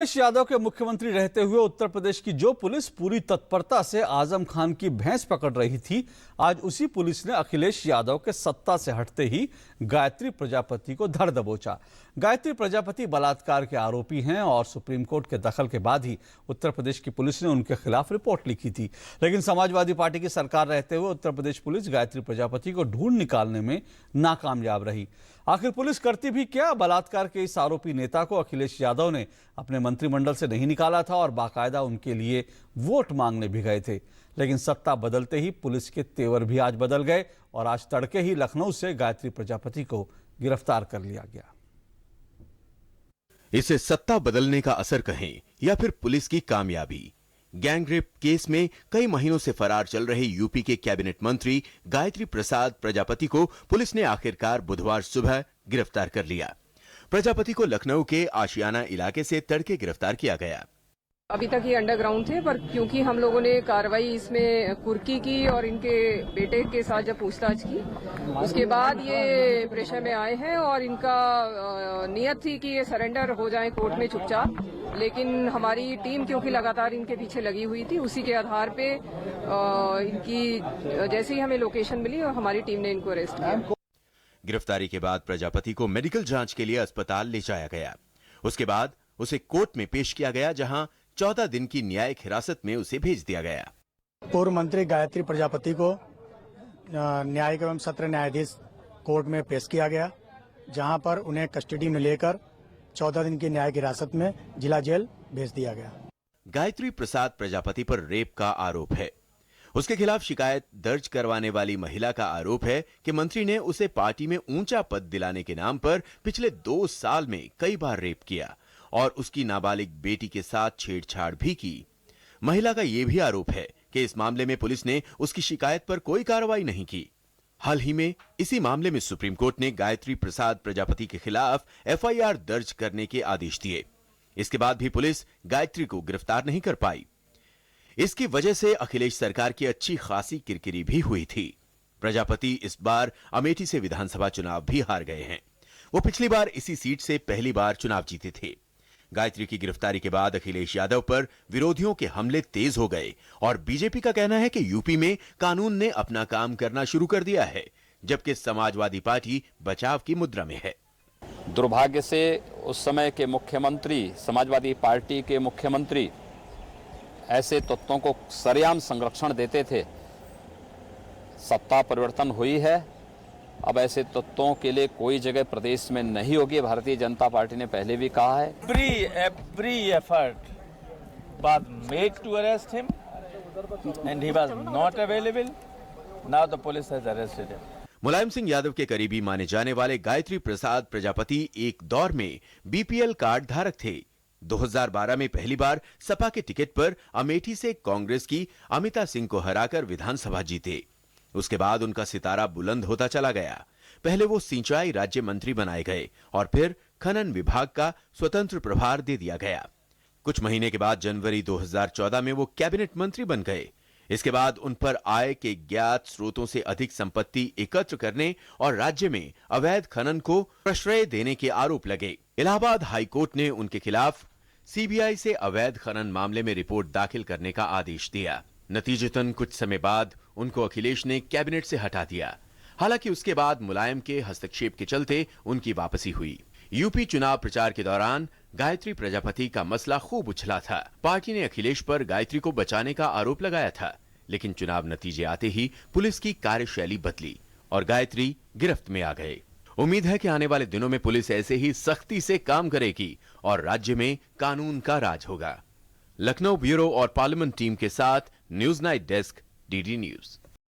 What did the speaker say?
अखिलेश यादव के मुख्यमंत्री रहते हुए उत्तर प्रदेश की जो पुलिस पूरी तत्परता से आजम खान की भैंस पकड़ रही थी, आज उसी पुलिस ने अखिलेश यादव के सत्ता से हटते ही गायत्री प्रजापति को धर दबोचा। गायत्री प्रजापति बलात्कार के आरोपी हैं और सुप्रीम कोर्ट के दखल के बाद ही उत्तर प्रदेश की पुलिस ने उनके खिलाफ रिपोर्ट लिखी थी। लेकिन समाजवादी पार्टी की सरकार रहते हुए उत्तर प्रदेश पुलिस गायत्री प्रजापति को ढूंढ निकालने में नाकामयाब रही। आखिर पुलिस करती भी क्या? बलात्कार के इस आरोपी नेता को अखिलेश यादव ने अपने मंत्रिमंडल से नहीं निकाला था और बाकायदा उनके लिए वोट मांगने भी गए थे। लेकिन सत्ता बदलते ही पुलिस के तेवर भी आज बदल गए और आज तड़के ही लखनऊ से गायत्री प्रजापति को गिरफ्तार कर लिया गया। इसे सत्ता बदलने का असर कहें या फिर पुलिस की कामयाबी। गैंगरेप केस में कई महीनों से फरार चल रहे यूपी के कैबिनेट मंत्री गायत्री प्रसाद प्रजापति को पुलिस ने आखिरकार बुधवार सुबह गिरफ्तार कर लिया। प्रजापति को लखनऊ के आशियाना इलाके से तड़के गिरफ्तार किया गया। अभी तक ये अंडरग्राउंड थे, पर क्योंकि हम लोगों ने कार्रवाई इसमें कुर्की की और इनके बेटे के साथ जब पूछताछ की, उसके बाद ये प्रेशर में आए हैं और इनका नियत थी कि ये सरेंडर हो जाए कोर्ट में चुपचाप। लेकिन हमारी टीम क्योंकि लगातार इनके पीछे लगी हुई थी, उसी के आधार पे इनकी जैसे ही हमें लोकेशन मिली और हमारी टीम ने इनको अरेस्ट किया। गिरफ्तारी के बाद प्रजापति को मेडिकल जांच के लिए अस्पताल ले जाया गया। उसके बाद उसे कोर्ट में पेश किया गया, जहां 14 दिन की न्यायिक हिरासत में उसे भेज दिया गया। पूर्व मंत्री गायत्री प्रजापति को न्यायिक एवं सत्र न्यायाधीश कोर्ट में पेश किया गया, जहां पर उन्हें कस्टडी में लेकर 14 दिन की न्यायिक हिरासत में जिला जेल भेज दिया गया। गायत्री प्रसाद प्रजापति पर रेप का आरोप है। उसके खिलाफ शिकायत दर्ज करवाने वाली महिला का आरोप है कि मंत्री ने उसे पार्टी में ऊंचा पद दिलाने के नाम पर पिछले 2 साल में कई बार रेप किया और उसकी नाबालिग बेटी के साथ छेड़छाड़ भी की। महिला का यह भी आरोप है कि इस मामले में पुलिस ने उसकी शिकायत पर कोई कार्रवाई नहीं की। हाल ही में इसी मामले में सुप्रीम कोर्ट ने गायत्री प्रसाद प्रजापति के खिलाफ एफआईआर दर्ज करने के आदेश दिए। इसके बाद भी पुलिस गायत्री को गिरफ्तार नहीं कर पाई। इसकी वजह से अखिलेश सरकार की अच्छी खासी किरकिरी भी हुई थी। प्रजापति इस बार अमेठी से विधानसभा चुनाव भी हार गए हैं। वो पिछली बार इसी सीट से पहली बार चुनाव जीते थे। गायत्री की गिरफ्तारी के बाद अखिलेश यादव पर विरोधियों के हमले तेज हो गए और बीजेपी का कहना है कि यूपी में कानून ने अपना काम करना शुरू कर दिया है, जबकि समाजवादी पार्टी बचाव की मुद्रा में है। दुर्भाग्य से उस समय के मुख्यमंत्री, समाजवादी पार्टी के मुख्यमंत्री ऐसे तत्वों को सरेआम संरक्षण देते थे। सत्ता परिवर्तन हुई है, अब ऐसे तत्वों के लिए कोई जगह प्रदेश में नहीं होगी। भारतीय जनता पार्टी ने पहले भी कहा है। Every effort was made to arrest him and he was not available. Now the police has arrested him. Mulayam Singh Yadav के करीबी माने जाने वाले गायत्री प्रसाद प्रजापति एक दौर में बीपीएल कार्ड धारक थे। 2012 में पहली बार सपा के टिकट पर अमेठी से कांग्रेस की अमिता सिंह को हराकर विधानसभा जीते। उसके बाद उनका सितारा बुलंद होता चला गया। पहले वो सिंचाई राज्य मंत्री बनाए गए और फिर खनन विभाग का स्वतंत्र प्रभार दे दिया गया। कुछ महीने के बाद जनवरी 2014 में वो कैबिनेट मंत्री बन गए। इसके बाद उन पर आय के ज्ञात स्रोतों से अधिक संपत्ति एकत्र करने और राज्य में अवैध खनन को प्रश्रय देने के आरोप लगे। इलाहाबाद हाई कोर्ट ने उनके खिलाफ सीबीआई से अवैध खनन मामले में रिपोर्ट दाखिल करने का आदेश दिया। नतीजतन कुछ समय बाद उनको अखिलेश ने कैबिनेट से हटा दिया। हालांकि उसके बाद मुलायम के हस्तक्षेप के चलते उनकी वापसी हुई। यूपी चुनाव प्रचार के दौरान गायत्री प्रजापति का मसला खूब उछला था। पार्टी ने अखिलेश पर गायत्री को बचाने का आरोप लगाया था, लेकिन चुनाव नतीजे आते ही पुलिस की कार्यशैली बदली और गायत्री गिरफ्त में आ गए। उम्मीद है कि आने वाले दिनों में पुलिस ऐसे ही सख्ती से काम करेगी और राज्य में कानून का राज होगा। लखनऊ ब्यूरो और पार्लियामेंट टीम के साथ news night desk, DD news.